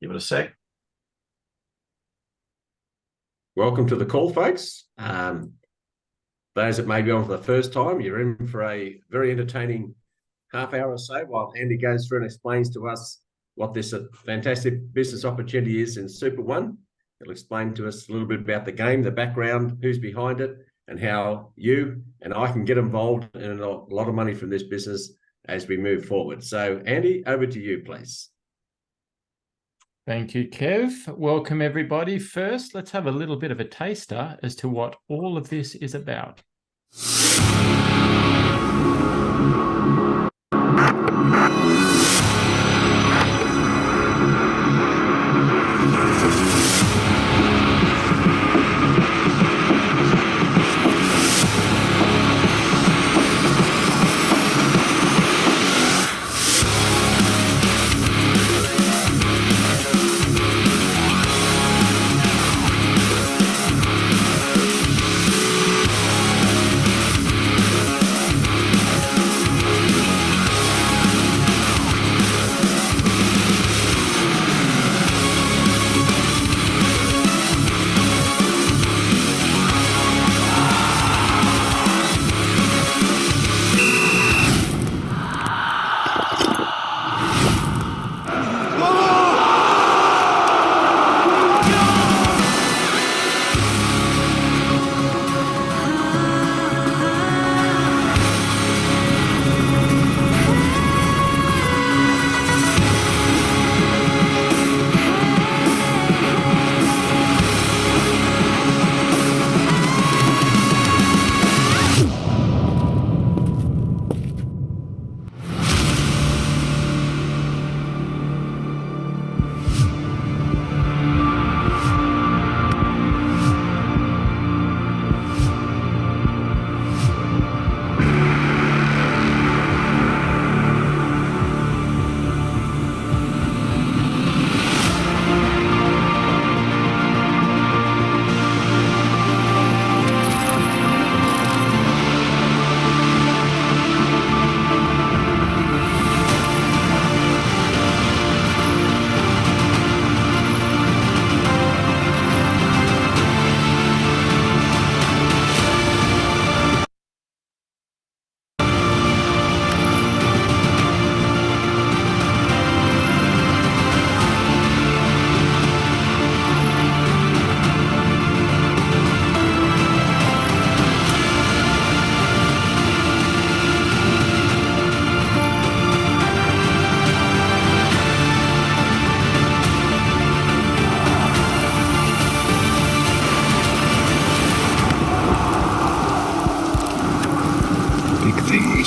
Give it a sec. Welcome to the call, folks. Those that may be on for the first time, you're in for a very entertaining half hour or so while Andy goes through and explains to us what this fantastic business opportunity is in SuperOne. He'll explain to us a little bit about the game, the background, who's behind it, and how you and I can get involved in a lot of money from this business as we move forward. So, Andy, over to you, please. Thank you, Kev. Welcome, everybody. First, let's have a little bit of a taster as to what all of this is about.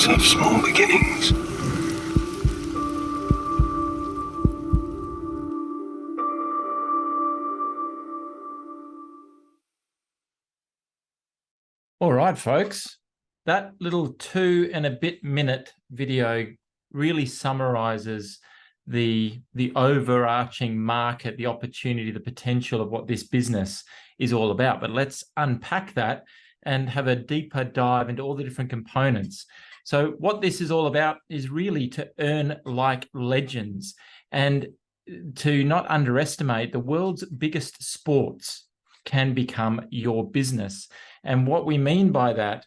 Of small beginnings. All right, folks. That little 2 and a bit minute video really summarizes the overarching market, the opportunity, the potential of what this business is all about. But let's unpack that and have a deeper dive into all the different components. So what this is all about is really to earn like legends and to not underestimate the world's biggest sports can become your business. And what we mean by that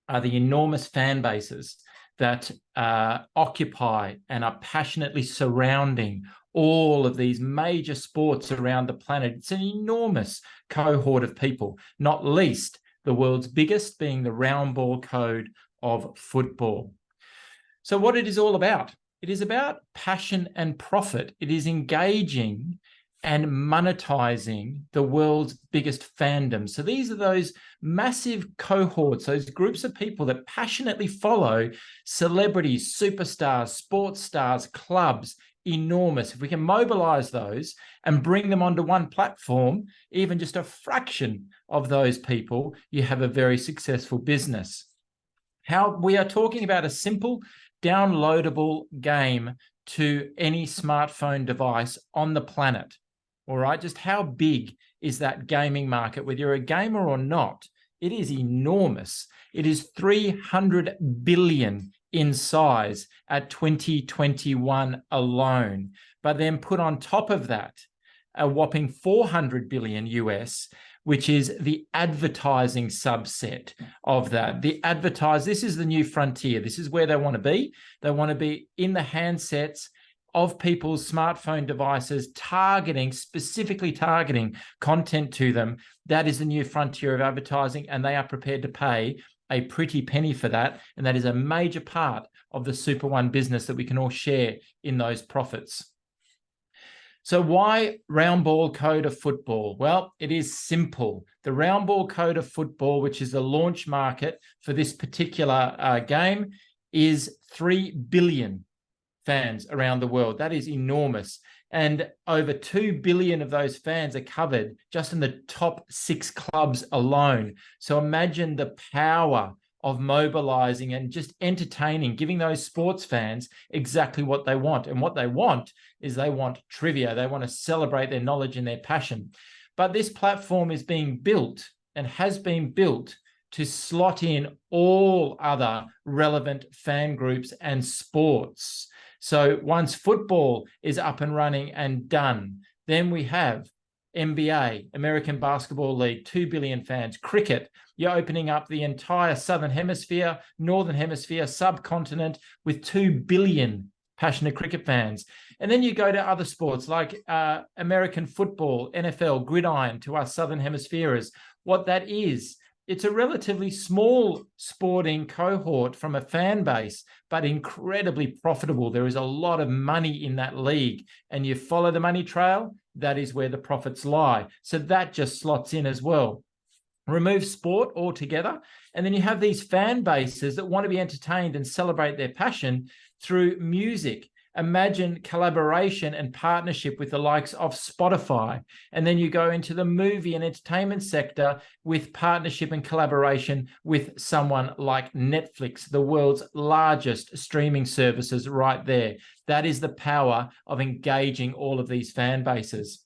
are the enormous fan bases that occupy and are passionately surrounding all of these major sports around the planet. It's an enormous cohort of people, not least the world's biggest being the round ball code of football. So what it is all about, it is about passion and profit. It is engaging and monetizing the world's biggest fandom. So these are those massive cohorts, those groups of people that passionately follow celebrities, superstars, sports stars, clubs, enormous. If we can mobilize those and bring them onto one platform, even just a fraction of those people, you have a very successful business. How we are talking about a simple downloadable game to any smartphone device on the planet. All right, just how big is that gaming market? Whether you're a gamer or not, it is enormous. It is 300 billion in size at 2021 alone. but then put on top of that a whopping 400 billion US, which is the advertising subset of that. This is the new frontier. This is where they want to be. They want to be in the handsets of people's smartphone devices, specifically targeting content to them. That is the new frontier of advertising, and they are prepared to pay a pretty penny for that. And that is a major part of the SuperOne business that we can all share in those profits. So why round ball code of football? Well, it is simple. The round ball code of football, which is the launch market for this particular game, is 3 billion fans around the world. That is enormous. And over 2 billion of those fans are covered just in the top 6 clubs alone. So imagine the power of mobilizing and just entertaining, giving those sports fans exactly what they want. And what they want is they want trivia. They want to celebrate their knowledge and their passion. But this platform is being built and has been built to slot in all other relevant fan groups and sports. So once football is up and running and done, then we have NBA, American Basketball League, 2 billion fans. Cricket, you're opening up the entire Southern Hemisphere, Northern Hemisphere, subcontinent with 2 billion passionate cricket fans. And then you go to other sports like American football, NFL, gridiron to us Southern Hemispheres. What that is, it's a relatively small sporting cohort from a fan base, but incredibly profitable. There is a lot of money in that league, and you follow the money trail, that is where the profits lie. So that just slots in as well. Remove sport altogether, and then you have these fan bases that want to be entertained and celebrate their passion through music. Imagine collaboration and partnership with the likes of Spotify. And then you go into the movie and entertainment sector with partnership and collaboration with someone like Netflix, the world's largest streaming services right there. That is the power of engaging all of these fan bases.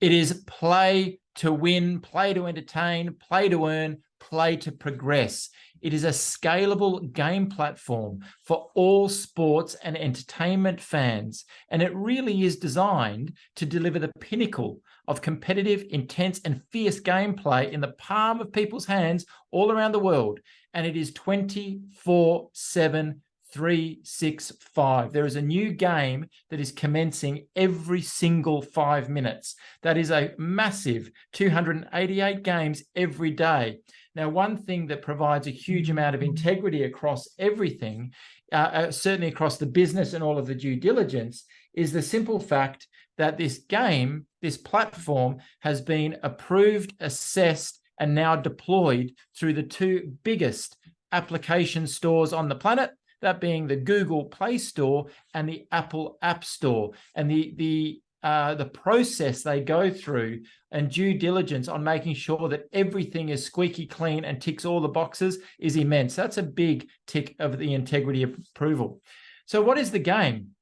It is play to win, play to entertain, play to earn, play to progress. It is a scalable game platform for all sports and entertainment fans, and it really is designed to deliver the pinnacle of competitive, intense, and fierce gameplay in the palm of people's hands all around the world. And it is 24/7, 365. There is a new game that is commencing every single 5 minutes. That is a massive 288 games every day. Now, one thing that provides a huge amount of integrity across everything, certainly across the business and all of the due diligence, is the simple fact that this game, this platform, has been approved, assessed, and now deployed through the 2 biggest application stores on the planet, that being the Google Play Store and the Apple App Store. And the process they go through and due diligence on making sure that everything is squeaky clean and ticks all the boxes is immense. That's a big tick of the integrity of approval. So what is the game?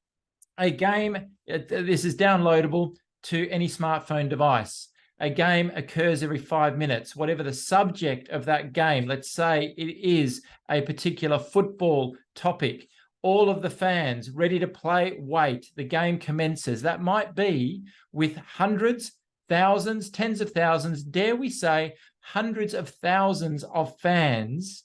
A game, this is downloadable to any smartphone device. A game occurs every 5 minutes. Whatever the subject of that game, let's say it is a particular football topic, all of the fans ready to play, wait, the game commences. That might be with hundreds, thousands, tens of thousands, dare we say hundreds of thousands of fans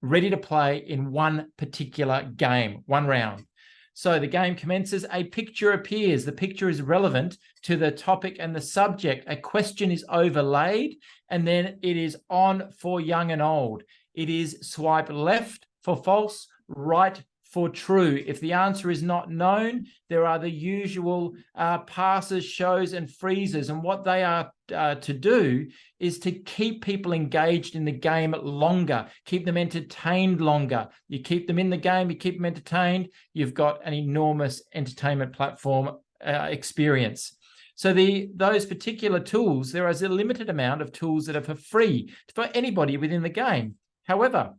ready to play in one particular game, one round. So the game commences, a picture appears. The picture is relevant to the topic and the subject. A question is overlaid, and then it is on for young and old. It is swipe left for false, right for true. If the answer is not known, there are the usual passes, shows, and freezes. And what they are to do is to keep people engaged in the game longer, keep them entertained longer. You keep them in the game, you keep them entertained, you've got an enormous entertainment platform experience. So those particular tools, there is a limited amount of tools that are for free for anybody within the game. However,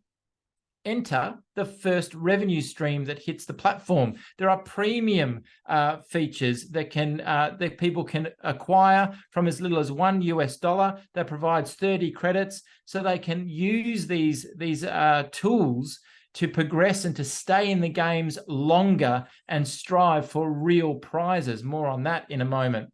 enter the first revenue stream that hits the platform. There are premium features that people can acquire from as little as $1 that provides 30 credits, so they can use these tools to progress and to stay in the games longer and strive for real prizes. More on that in a moment.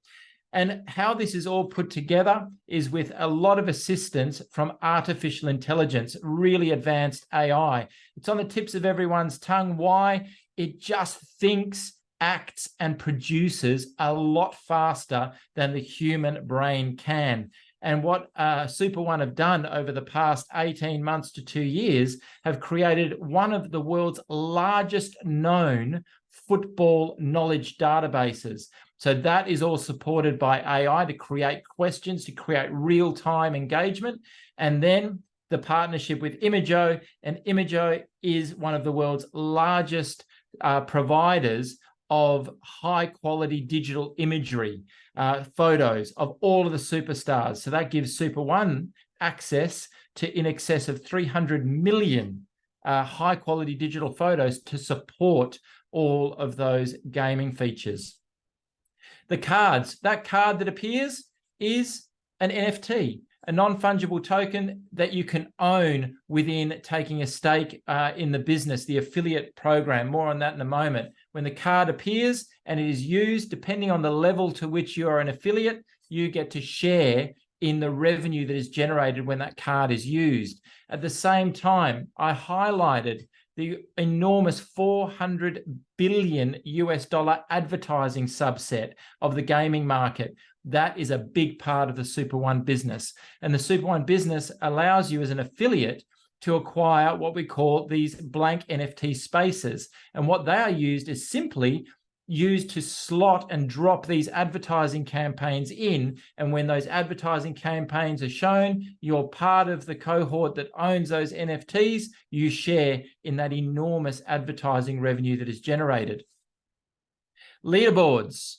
And how this is all put together is with a lot of assistance from artificial intelligence, really advanced AI. It's on the tips of everyone's tongue. Why? It just thinks, acts, and produces a lot faster than the human brain can. And what SuperOne have done over the past 18 months to 2 years have created one of the world's largest known football knowledge databases. So that is all supported by AI to create questions, to create real-time engagement. And then the partnership with Imago, and Imago is one of the world's largest providers of high-quality digital imagery, photos of all of the superstars. So that gives SuperOne access to in excess of 300 million high-quality digital photos to support all of those gaming features. The cards, that card that appears is an NFT, a non-fungible token that you can own within taking a stake in the business, the affiliate program. More on that in a moment. When the card appears and it is used, depending on the level to which you are an affiliate, you get to share in the revenue that is generated when that card is used. At the same time, I highlighted the enormous $400 billion advertising subset of the gaming market. That is a big part of the SuperOne business. And the SuperOne business allows you as an affiliate to acquire what we call these blank NFT spaces. And what they are used is simply used to slot and drop these advertising campaigns in. And when those advertising campaigns are shown, you're part of the cohort that owns those NFTs. You share in that enormous advertising revenue that is generated. Leaderboards.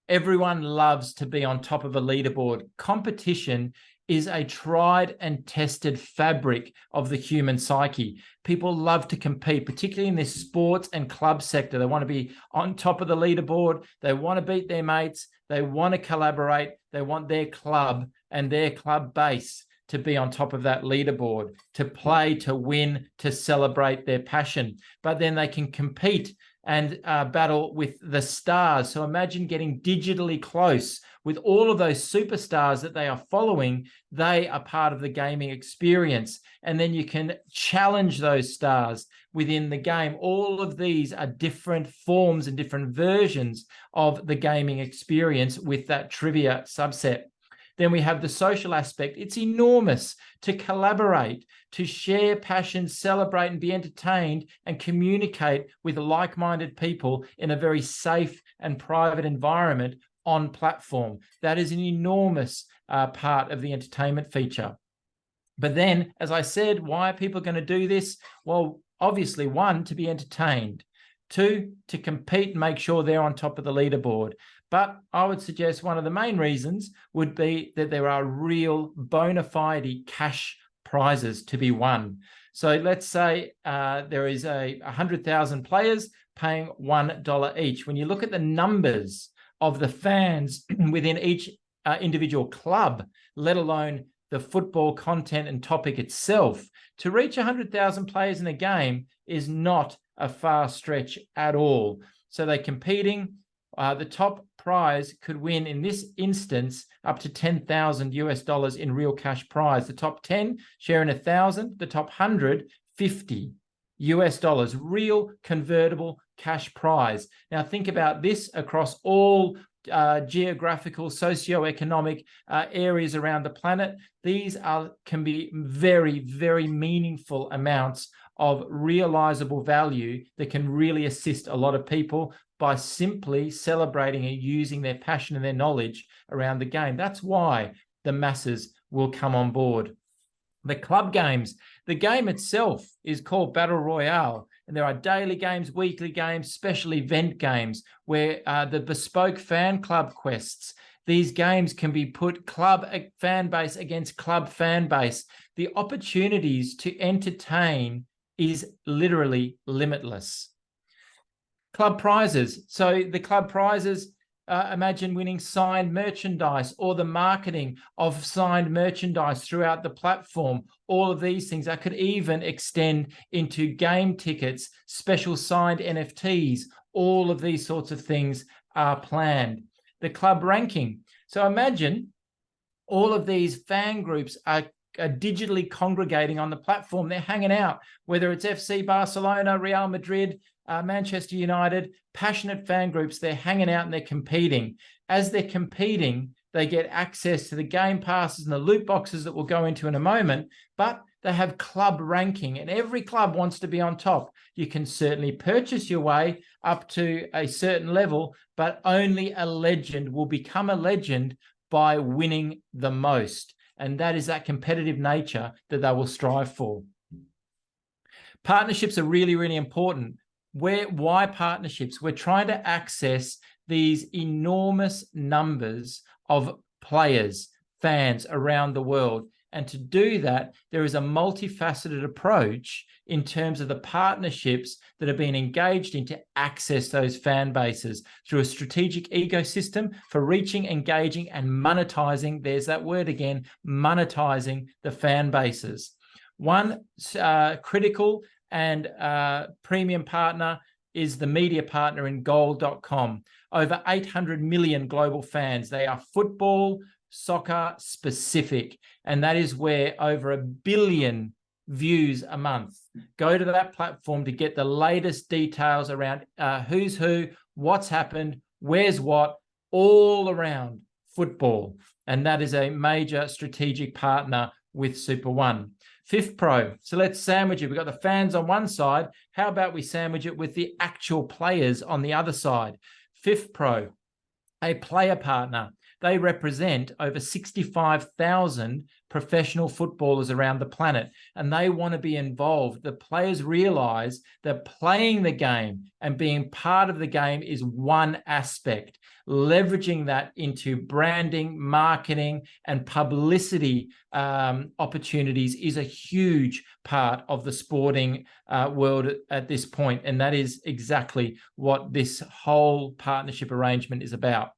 Everyone loves to be on top of a leaderboard. Competition is a tried and tested fabric of the human psyche. People love to compete, particularly in this sports and club sector. They want to be on top of the leaderboard. They want to beat their mates. They want to collaborate. They want their club and their club base to be on top of that leaderboard, to play, to win, to celebrate their passion. But then they can compete and battle with the stars. So imagine getting digitally close with all of those superstars that they are following. They are part of the gaming experience. And then you can challenge those stars within the game. All of these are different forms and different versions of the gaming experience with that trivia subset. Then we have the social aspect. It's enormous to collaborate, to share passion, celebrate and be entertained and communicate with like-minded people in a very safe and private environment on platform. That is an enormous part of the entertainment feature. But then, as I said, why are people going to do this? Well, obviously, one, to be entertained. Two, to compete and make sure they're on top of the leaderboard. But I would suggest one of the main reasons would be that there are real bona fide cash prizes to be won. So let's say there is 100,000 players paying $1 each. When you look at the numbers of the fans within each individual club, let alone the football content and topic itself, to reach 100,000 players in a game is not a far stretch at all. So they're competing. The top prize could win, in this instance, up to $10,000 in real cash prize. The top 10 sharing 1,000, the top 100, $50, real convertible cash prize. Now think about this across all geographical, socioeconomic areas around the planet. These can be very, very meaningful amounts of realizable value that can really assist a lot of people by simply celebrating and using their passion and their knowledge around the game. That's why the masses will come on board. The club games, the game itself is called Battle Royale, and there are daily games, weekly games, special event games where the bespoke fan club quests, these games can be put club fan base against club fan base. The opportunities to entertain is literally limitless. Club prizes. So the club prizes, Imagine winning signed merchandise or the marketing of signed merchandise throughout the platform. All of these things that could even extend into game tickets, special signed NFTs. All of these sorts of things are planned. The club ranking. So imagine all of these fan groups are digitally congregating on the platform. They're hanging out, whether it's FC Barcelona, Real Madrid, Manchester United, passionate fan groups. They're hanging out and they're competing. As they're competing, they get access to the game passes and the loot boxes that we'll go into in a moment, but they have club ranking, and every club wants to be on top. You can certainly purchase your way up to a certain level, but only a legend will become a legend by winning the most. And that is that competitive nature that they will strive for. Partnerships are really, really important. Why partnerships? We're trying to access these enormous numbers of players, fans around the world. And to do that, there is a multifaceted approach in terms of the partnerships that are being engaged in to access those fan bases through a strategic ecosystem for reaching, engaging, and monetizing. There's that word again, monetizing the fan bases. One critical and premium partner is the media partner in goal.com. Over 800 million global fans. They are football, soccer specific, and that is where over 1 billion views a month. Go to that platform to get the latest details around who's who, what's happened, where's what, all around football. And that is a major strategic partner with SuperOne. Fifth Pro. So let's sandwich it. We've got the fans on one side. How about we sandwich it with the actual players on the other side? Fifth Pro, a player partner. They represent over 65,000 professional footballers around the planet, and they want to be involved. The players realize that playing the game and being part of the game is one aspect. Leveraging that into branding, marketing, and publicity opportunities is a huge part of the sporting world at this point, and that is exactly what this whole partnership arrangement is about.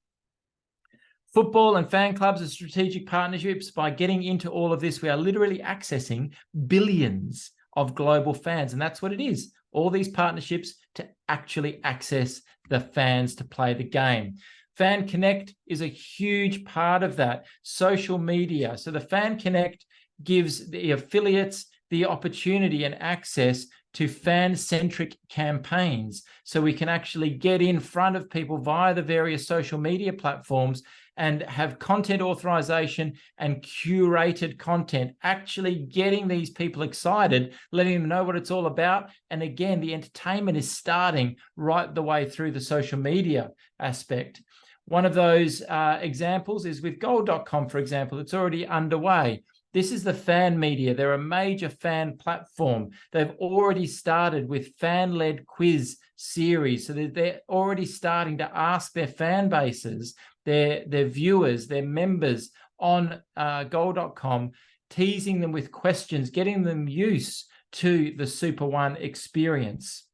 Football and fan clubs are strategic partnerships. By getting into all of this, we are literally accessing billions of global fans, and that's what it is. All these partnerships to actually access the fans to play the game. Fan Connect is a huge part of that. Social media. So the Fan Connect gives the affiliates the opportunity and access to fan-centric campaigns. So we can actually get in front of people via the various social media platforms and have content authorization and curated content, actually getting these people excited, letting them know what it's all about. And again, the entertainment is starting right the way through the social media aspect. One of those examples is with goal.com, for example. It's already underway. This is the fan media. They're a major fan platform. They've already started with fan-led quiz series. So they're already starting to ask their fan bases, their viewers, their members on goal.com, teasing them with questions, getting them used to the SuperOne experience.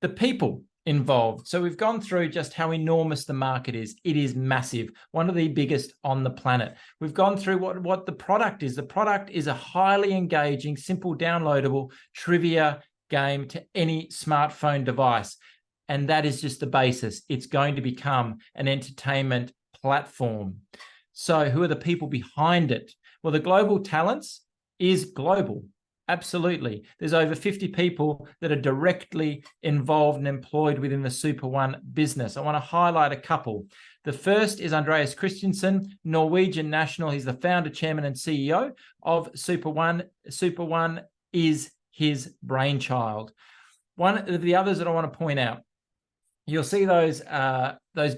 The people involved. So we've gone through just how enormous the market is. It is massive, one of the biggest on the planet. We've gone through what the product is. The product is a highly engaging, simple, downloadable trivia game to any smartphone device. And that is just the basis. It's going to become an entertainment platform. So who are the people behind it? Well, the global talents is global. Absolutely. There's over 50 people that are directly involved and employed within the SuperOne business. I want to highlight a couple. The first is Andreas Christensen, Norwegian national. He's the founder, chairman, and CEO of SuperOne. SuperOne is his brainchild. One of the others that I want to point out, you'll see those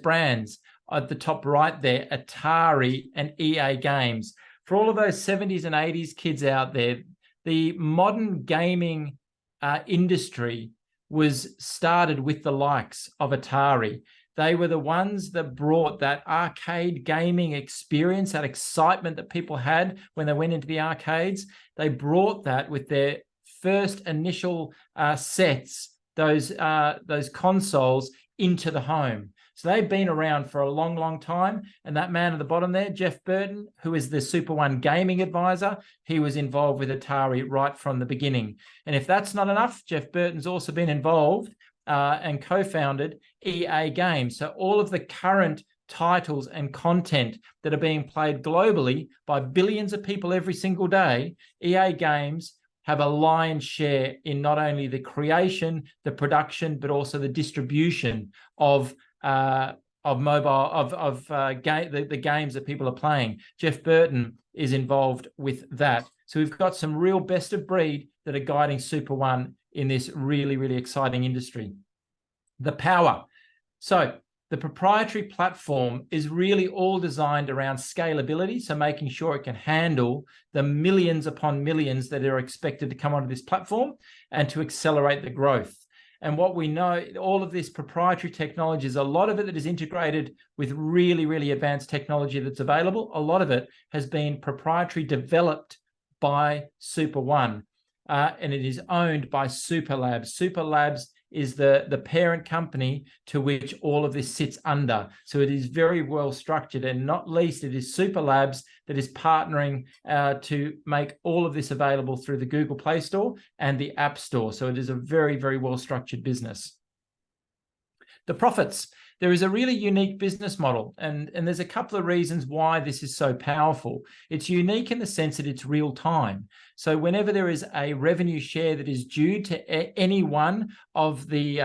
brands at the top right there, Atari and EA Games. For all of those 70s and 80s kids out there, the modern gaming industry was started with the likes of Atari. They were the ones that brought that arcade gaming experience, that excitement that people had when they went into the arcades. They brought that with their first initial sets, those consoles into the home. So they've been around for a long, long time. And that man at the bottom there, Jeff Burton, who is the SuperOne gaming advisor, he was involved with Atari right from the beginning. And if that's not enough, Jeff Burton's also been involved and co-founded EA Games. So all of the current titles and content that are being played globally by billions of people every single day, EA Games have a lion's share in not only the creation, the production, but also the distribution of the games that people are playing. Jeff Burton is involved with that. So we've got some real best of breed that are guiding SuperOne in this really, really exciting industry. The power. So the proprietary platform is really all designed around scalability, so making sure it can handle the millions upon millions that are expected to come onto this platform and to accelerate the growth. And what we know, all of this proprietary technology is a lot of it that is integrated with really, really advanced technology that's available. A lot of it has been proprietary developed by SuperOne, and it is owned by SuperLabs. SuperLabs is the parent company to which all of this sits under. So it is very well structured, and not least, it is SuperLabs that is partnering to make all of this available through the Google Play Store and the App Store. So it is a very, very well structured business. The profits. There is a really unique business model, and there's a couple of reasons why this is so powerful. It's unique in the sense that it's real time. So whenever there is a revenue share that is due to any one of the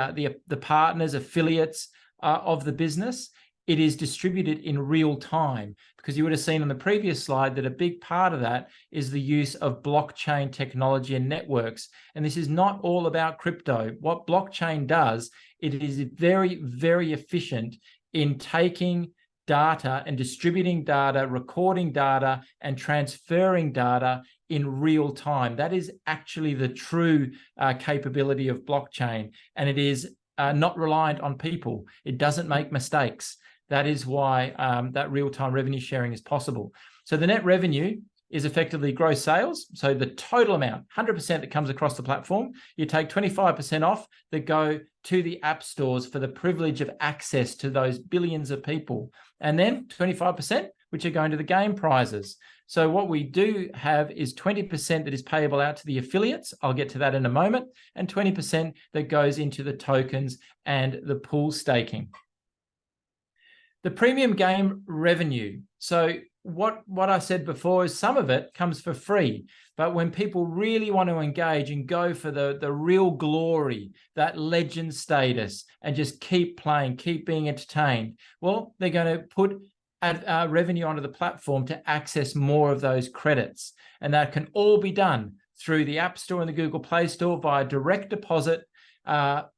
partners, affiliates of the business, it is distributed in real time, because you would have seen on the previous slide that a big part of that is the use of blockchain technology and networks. And this is not all about crypto. What blockchain does, it is very, very efficient in taking data and distributing data, recording data, and transferring data in real time. That is actually the true capability of blockchain. And it is not reliant on people. It doesn't make mistakes. That is why that real-time revenue sharing is possible. So the net revenue is effectively gross sales. So the total amount, 100% that comes across the platform, you take 25% off that go to the app stores for the privilege of access to those billions of people. And then 25%, which are going to the game prizes. So what we do have is 20% that is payable out to the affiliates. I'll get to that in a moment. And 20% that goes into the tokens and the pool staking. The premium game revenue. So what I said before is some of it comes for free, but when people really want to engage and go for the real glory, that legend status, and just keep playing, keep being entertained, well, they're going to put revenue onto the platform to access more of those credits. And that can all be done through the App Store and the Google Play Store via direct deposit,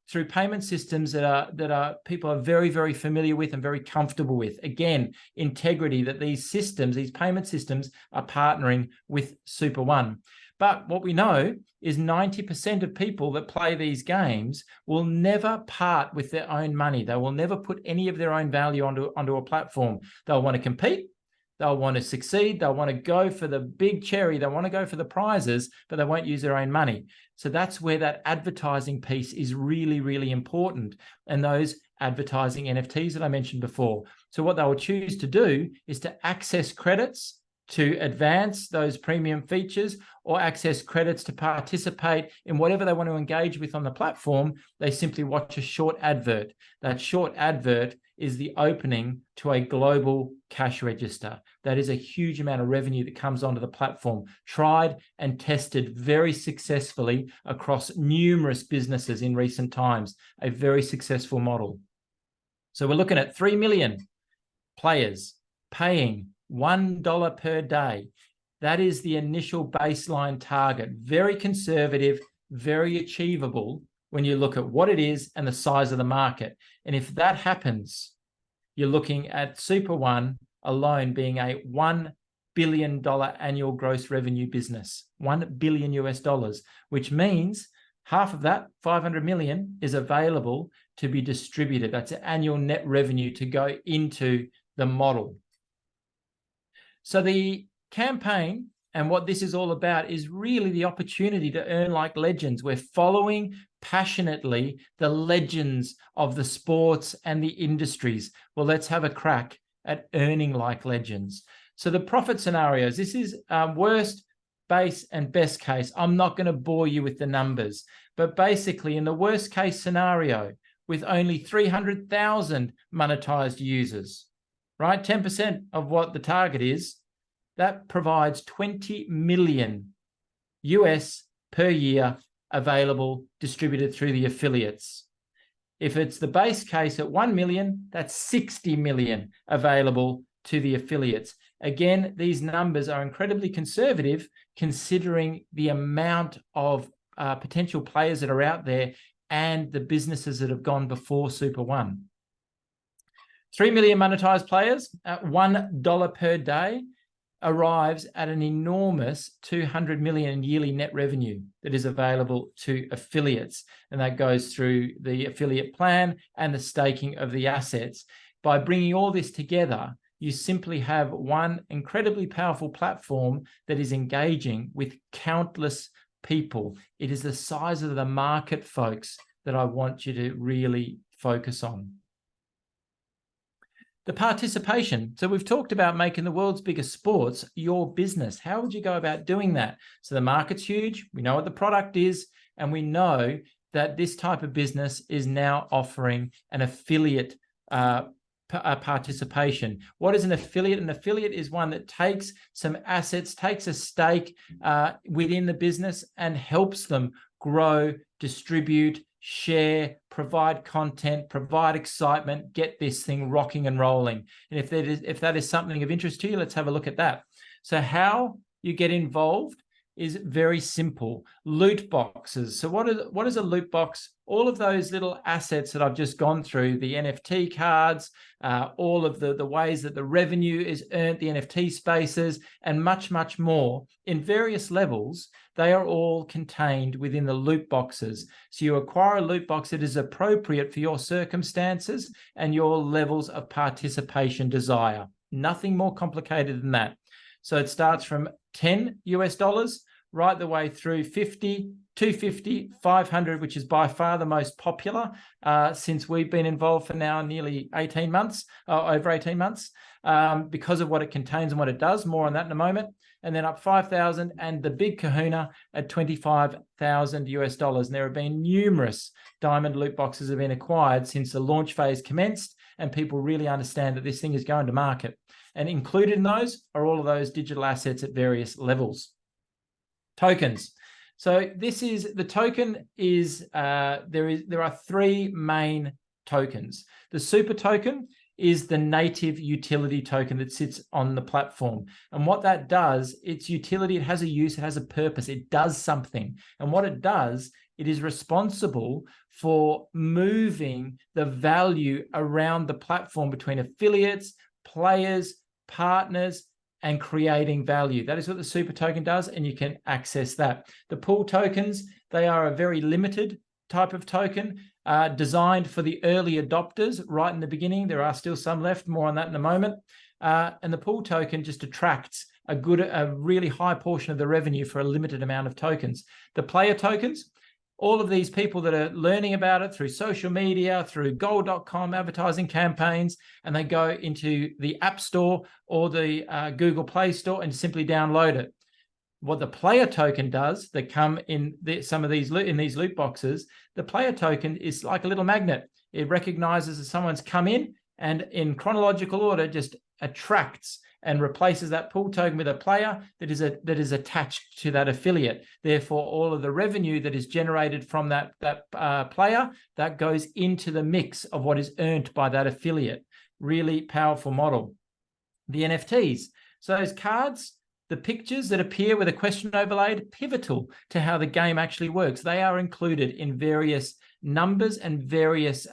through payment systems that people are very, very familiar with and very comfortable with. Again, integrity, that these systems, these payment systems, are partnering with SuperOne. But what we know is 90% of people that play these games will never part with their own money. They will never put any of their own value onto a platform. They'll want to compete. They'll want to succeed. They'll want to go for the big cherry. They want to go for the prizes, but they won't use their own money. So that's where that advertising piece is really, really important. And those advertising NFTs that I mentioned before. So what they will choose to do is to access credits to advance those premium features, or access credits to participate in whatever they want to engage with on the platform. They simply watch a short advert. That short advert is the opening to a global cash register. That is a huge amount of revenue that comes onto the platform, tried and tested very successfully across numerous businesses in recent times, a very successful model. So we're looking at 3 million players paying $1 per day. That is the initial baseline target. Very conservative, very achievable when you look at what it is and the size of the market. And if that happens, you're looking at SuperOne alone being a $1 billion annual gross revenue business, $1 billion US, which means half of that, 500 million, is available to be distributed. That's an annual net revenue to go into the model. So the campaign And what this is all about is really the opportunity to earn like legends. We're following passionately the legends of the sports and the industries. Well, let's have a crack at earning like legends. So the profit scenarios, this is worst, base, and best case. I'm not going to bore you with the numbers, but basically in the worst case scenario, with only 300,000 monetized users, right? 10% of what the target is, that provides 20 million US per year available, distributed through the affiliates. If it's the base case at 1 million, that's 60 million available to the affiliates. Again, these numbers are incredibly conservative considering the amount of potential players that are out there and the businesses that have gone before SuperOne. 3 million monetized players at $1 per day arrives at an enormous 200 million in yearly net revenue that is available to affiliates. And that goes through the affiliate plan and the staking of the assets. By bringing all this together, you simply have one incredibly powerful platform that is engaging with countless people. It is the size of the market, folks, that I want you to really focus on. The participation. So we've talked about making the world's biggest sports your business. How would you go about doing that? So the market's huge. We know what the product is, and we know that this type of business is now offering an affiliate participation. What is an affiliate? An affiliate is one that takes some assets, takes a stake within the business and helps them grow, distribute, share, provide content, provide excitement, get this thing rocking and rolling. And if that is something of interest to you, let's have a look at that. So how you get involved is very simple. Loot boxes. So what is a loot box? All of those little assets that I've just gone through, the NFT cards, all of the ways that the revenue is earned, the NFT spaces, and much, much more in various levels, they are all contained within the loot boxes. So you acquire a loot box that is appropriate for your circumstances and your levels of participation desire. Nothing more complicated than that. So it starts from $10 US right the way through 50, 250, 500, which is by far the most popular since we've been involved for now nearly 18 months, over 18 months, because of what it contains and what it does. More on that in a moment. And then up 5,000 and the big kahuna at 25,000 US. And there have been numerous diamond loot boxes have been acquired since the launch phase commenced, and people really understand that this thing is going to market. And included in those are all of those digital assets at various levels. Tokens. So this is the token is there are three main tokens. The super token is the native utility token that sits on the platform. And what that does, its utility, it has a use, it has a purpose, it does something. And what it does, it is responsible for moving the value around the platform between affiliates, players, partners, and creating value. That is what the super token does, and you can access that. The pool tokens, they are a very limited type of token designed for the early adopters right in the beginning. There are still some left, more on that in a moment. And the pool token just attracts a really high portion of the revenue for a limited amount of tokens. The player tokens, all of these people that are learning about it through social media, through gold.com advertising campaigns, and they go into the App Store or the Google Play Store and simply download it. What the player token does, that come in some of these in these loot boxes, the player token is like a little magnet. It recognizes that someone's come in and in chronological order just attracts and replaces that pool token with a player that is attached to that affiliate. Therefore, all of the revenue that is generated from that player, that goes into the mix of what is earned by that affiliate. Really powerful model. The NFTs. So those cards, the pictures that appear with a question overlaid, pivotal to how the game actually works. They are included in various numbers and various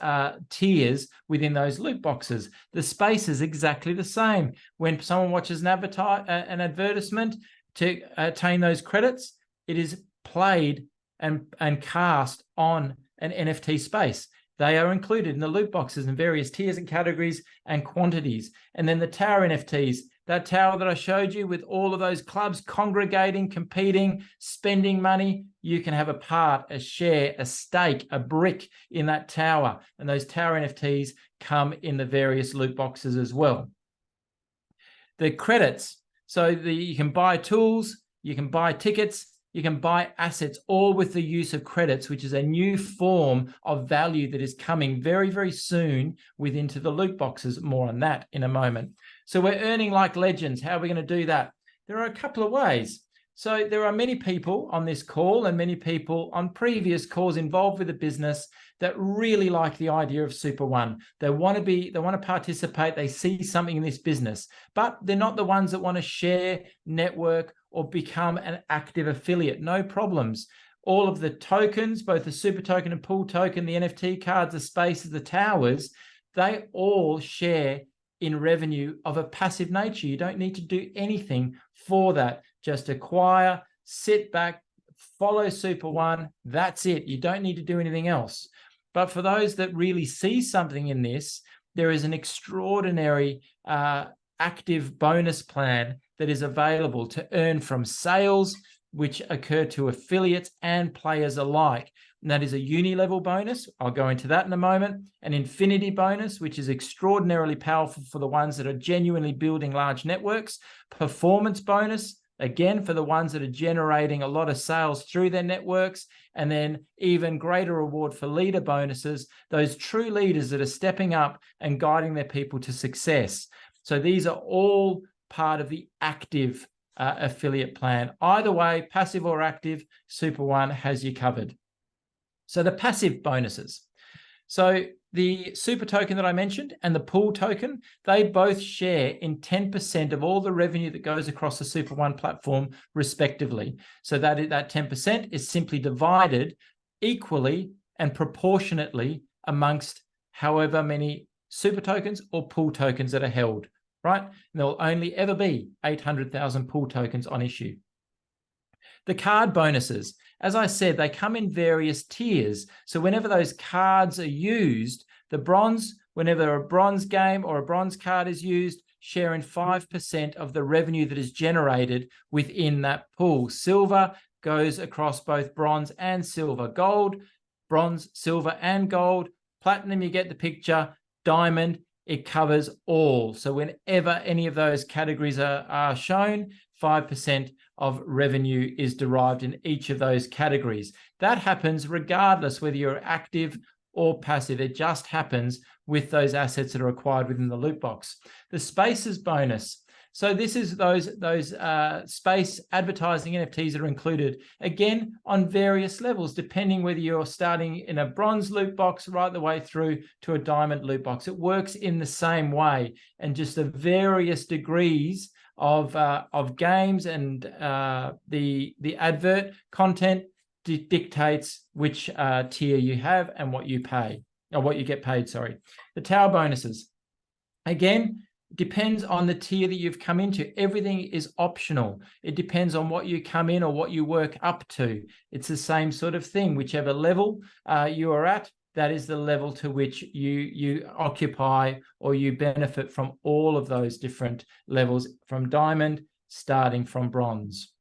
tiers within those loot boxes. The space is exactly the same. When someone watches an advertisement to attain those credits, it is played and cast on an NFT space. They are included in the loot boxes in various tiers and categories and quantities. And then the tower NFTs, that tower that I showed you with all of those clubs congregating, competing, spending money, you can have a part, a share, a stake, a brick in that tower. And those tower NFTs come in the various loot boxes as well. The credits. So you can buy tools, you can buy tickets, you can buy assets, all with the use of credits, which is a new form of value that is coming very, very soon into the loot boxes. More on that in a moment. So we're earning like legends. How are we going to do that? There are a couple of ways. So there are many people on this call and many people on previous calls involved with the business that really like the idea of SuperOne. They want to participate. They see something in this business, but they're not the ones that want to share, network, or become an active affiliate. No problems. All of the tokens, both the super token and pool token, the NFT cards, the spaces, the towers, they all share in revenue of a passive nature. You don't need to do anything for that. Just acquire, sit back, follow SuperOne. That's it. You don't need to do anything else. But for those that really see something in this, there is an extraordinary active bonus plan that is available to earn from sales, which occur to affiliates and players alike. And that is a uni-level bonus. I'll go into that in a moment. An infinity bonus, which is extraordinarily powerful for the ones that are genuinely building large networks. Performance bonus, again, for the ones that are generating a lot of sales through their networks. And then even greater reward for leader bonuses, those true leaders that are stepping up and guiding their people to success. So these are all part of the active affiliate plan. Either way, passive or active, SuperOne has you covered. So the passive bonuses. So the super token that I mentioned and the pool token, they both share in 10% of all the revenue that goes across the SuperOne platform, respectively. So that 10% is simply divided equally and proportionately amongst however many super tokens or pool tokens that are held, right? And there will only ever be 800,000 pool tokens on issue. The card bonuses, as I said, they come in various tiers. So whenever those cards are used, the bronze, whenever a bronze game or a bronze card is used, share in 5% of the revenue that is generated within that pool. Silver goes across both bronze and silver. Gold, bronze, silver, and gold. Platinum, you get the picture. Diamond, it covers all. So whenever any of those categories are shown, 5% of revenue is derived in each of those categories. That happens regardless whether you're active or passive. It just happens with those assets that are acquired within the loot box. The spaces bonus. So this is those space advertising NFTs that are included, again, on various levels, depending whether you're starting in a bronze loot box right the way through to a diamond loot box. It works in the same way, and just the various degrees of games and the advert content dictates which tier you have and what you pay, or what you get paid, sorry. The tower bonuses, again, depends on the tier that you've come into. Everything is optional. It depends on what you come in or what you work up to. It's the same sort of thing. Whichever level you are at, that is the level to which you occupy or you benefit from all of those different levels, from diamond, starting from bronze.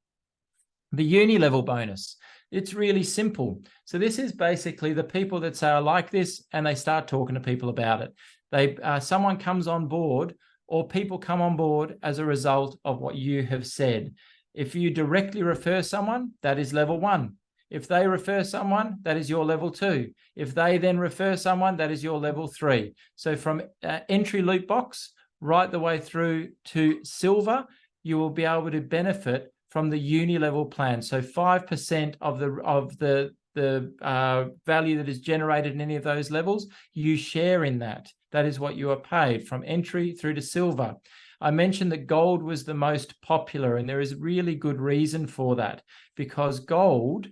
The uni-level bonus, it's really simple. So this is basically the people that say, I like this, and they start talking to people about it. Someone comes on board, or people come on board as a result of what you have said. If you directly refer someone, that is level 1. If they refer someone, that is your level 2. If they then refer someone, that is your level 3. So from entry loot box right the way through to silver, you will be able to benefit from the uni level plan. So 5% of the value that is generated in any of those levels, you share in that. That is what you are paid from entry through to silver. I mentioned that gold was the most popular, and there is really good reason for that, because gold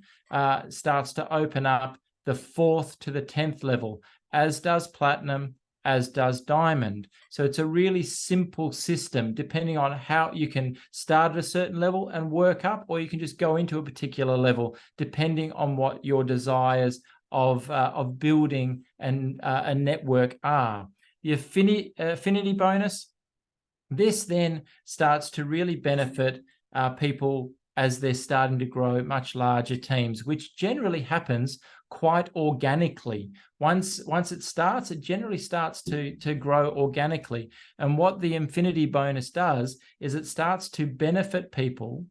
starts to open up the 4th to the 10th level, as does platinum, as does diamond. So it's a really simple system, depending on how you can start at a certain level and work up, or you can just go into a particular level, depending on what your desires of building and a network are. The affinity bonus, This then starts to really benefit people as they're starting to grow much larger teams, which generally happens quite organically. Once it starts, it generally starts to grow organically. And what the Infinity bonus does is it starts to benefit people,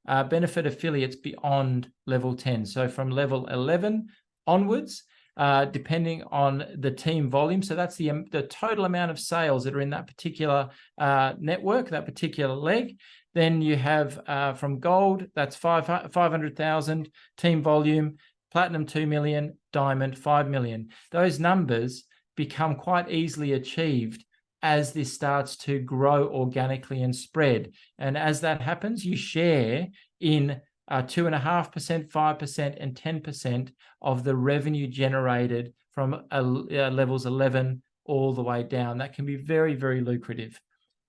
benefit affiliates beyond level 10. So from level 11 onwards, depending on the team volume. So that's the total amount of sales that are in that particular network, that particular leg. Then you have from gold, that's 500,000 team volume, platinum 2 million, diamond 5 million. Those numbers become quite easily achieved as this starts to grow organically and spread. And as that happens, you share in 2.5%, 5%, and 10% of the revenue generated from levels 11 all the way down. That can be very, very lucrative.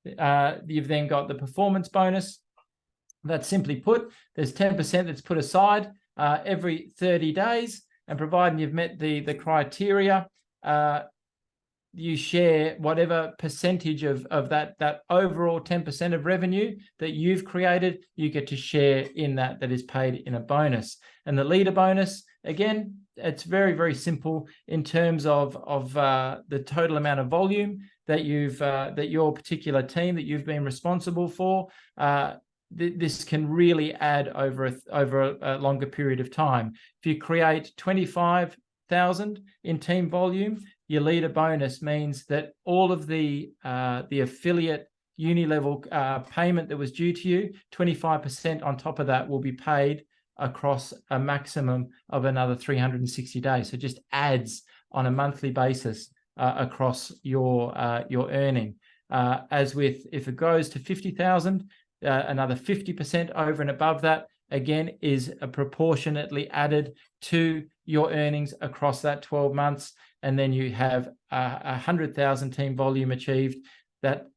You've then got the performance bonus. That's simply put, there's 10% that's put aside every 30 days, and providing you've met the criteria, you share whatever percentage of that overall 10% of revenue that you've created, you get to share in that is paid in a bonus. And the leader bonus, again, it's very, very simple in terms of the total amount of volume that that your particular team that you've been responsible for. This can really add over a longer period of time. If you create 25,000 in team volume, your leader bonus means that all of the affiliate uni-level payment that was due to you, 25% on top of that will be paid across a maximum of another 360 days. So it just adds on a monthly basis across your earning. As with, if it goes to 50,000, another 50% over and above that, again, is proportionately added to your earnings across that 12 months. And then you have 100,000 team volume achieved. That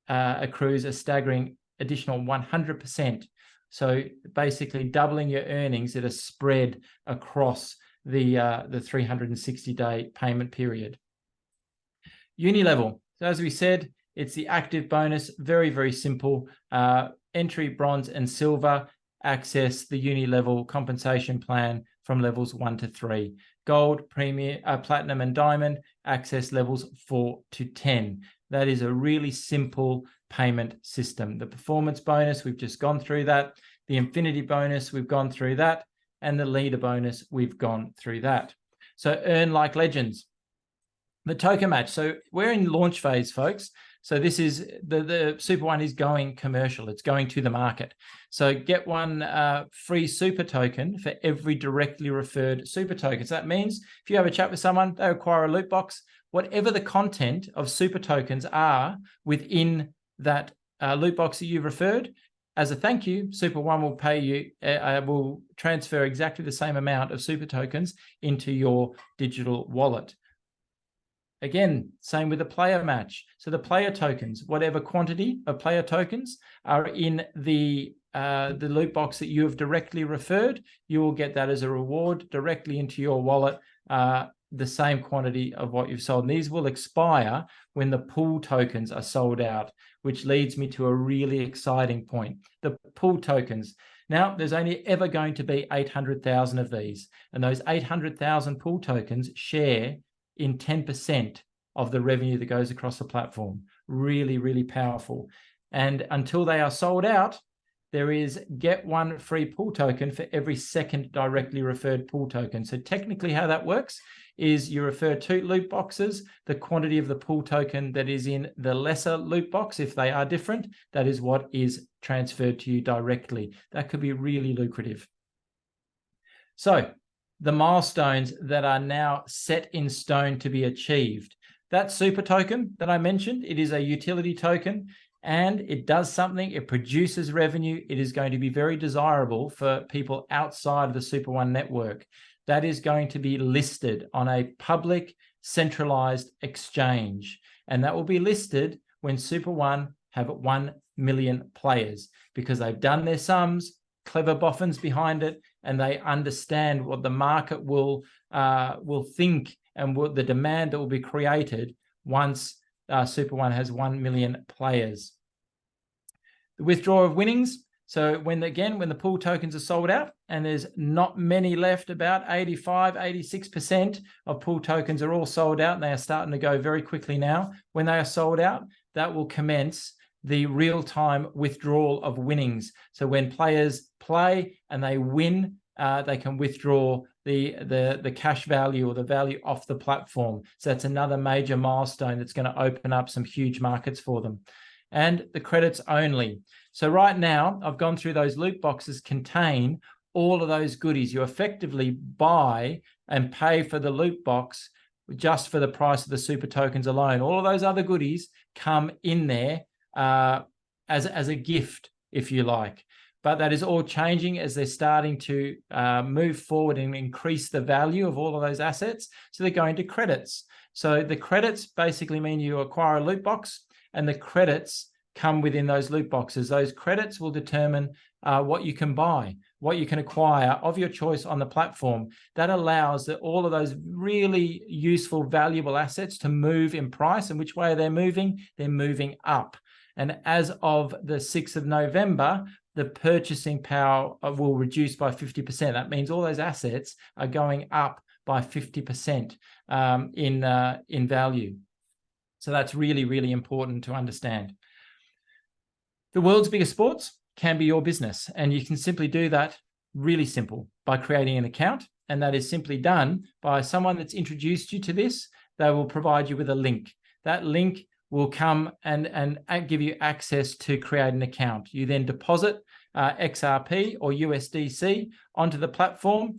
accrues a staggering additional 100%. So basically doubling your earnings that are spread across the 360-day payment period. Uni-level. So as we said, it's the active bonus. Very, very simple. Entry, bronze, and silver access the uni-level compensation plan from levels 1 to 3. Gold, premium, platinum, and diamond access levels 4 to 10. That is a really simple payment system. The performance bonus, we've just gone through that. The infinity bonus, we've gone through that. And the leader bonus, we've gone through that. So earn like legends. The token match. So we're in launch phase, folks. So this is the SuperOne is going commercial. It's going to the market. So get one free super token for every directly referred super token. So that means if you have a chat with someone, they acquire a loot box, whatever the content of super tokens are within that loot box that you've referred, as a thank you, SuperOne will pay you, will transfer exactly the same amount of super tokens into your digital wallet. Again, same with the player match. So the player tokens, whatever quantity of player tokens are in the loot box that you have directly referred, you will get that as a reward directly into your wallet, the same quantity of what you've sold. And these will expire when the pool tokens are sold out, which leads me to a really exciting point. The pool tokens. Now, there's only ever going to be 800,000 of these, and those 800,000 pool tokens share in 10% of the revenue that goes across the platform. Really, really powerful. And until they are sold out, there is get one free pool token for every second directly referred pool token. So technically how that works is you refer to loot boxes, the quantity of the pool token that is in the lesser loot box, if they are different, that is what is transferred to you directly. That could be really lucrative. So the milestones that are now set in stone to be achieved. That super token that I mentioned, it is a utility token and it does something, it produces revenue. It is going to be very desirable for people outside of the SuperOne network. That is going to be listed on a public centralized exchange. And that will be listed when SuperOne have 1 million players because they've done their sums, clever boffins behind it, and they understand what the market will think and what the demand that will be created once SuperOne has 1 million players. The withdrawal of winnings. So when the pool tokens are sold out and there's not many left, about 85, 86% of pool tokens are all sold out, and they are starting to go very quickly now. When they are sold out, that will commence the real-time withdrawal of winnings. So when players play and they win, they can withdraw the cash value or the value off the platform. So that's another major milestone that's going to open up some huge markets for them. And the credits only. So right now, I've gone through those loot boxes contain all of those goodies. You effectively buy and pay for the loot box just for the price of the super tokens alone. All of those other goodies come in there as a gift, if you like. But that is all changing as they're starting to move forward and increase the value of all of those assets. So they're going to credits. So the credits basically mean you acquire a loot box, and the credits come within those loot boxes. Those credits will determine what you can buy, what you can acquire of your choice on the platform. That allows all of those really useful, valuable assets to move in price. And which way are they moving? They're moving up. And as of the 6th of November, the purchasing power will reduce by 50%. That means all those assets are going up by 50% in value. So that's really, really important to understand. The world's biggest sports can be your business, and you can simply do that really simple by creating an account. And that is simply done by someone that's introduced you to this. They will provide you with a link. That link will come and give you access to create an account. You then deposit XRP or USDC onto the platform,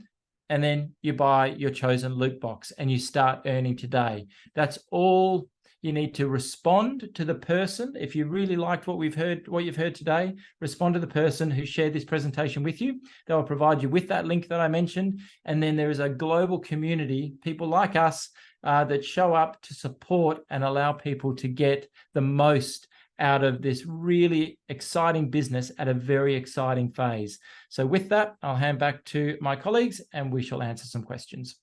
and then you buy your chosen loot box and you start earning today. That's all you need to respond to the person. If you really liked what you've heard today, respond to the person who shared this presentation with you. They will provide you with that link that I mentioned. And then there is a global community, people like us, that show up to support and allow people to get the most out of this really exciting business at a very exciting phase. So with that, I'll hand back to my colleagues and we shall answer some questions.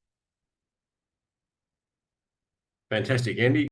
Fantastic, Andy.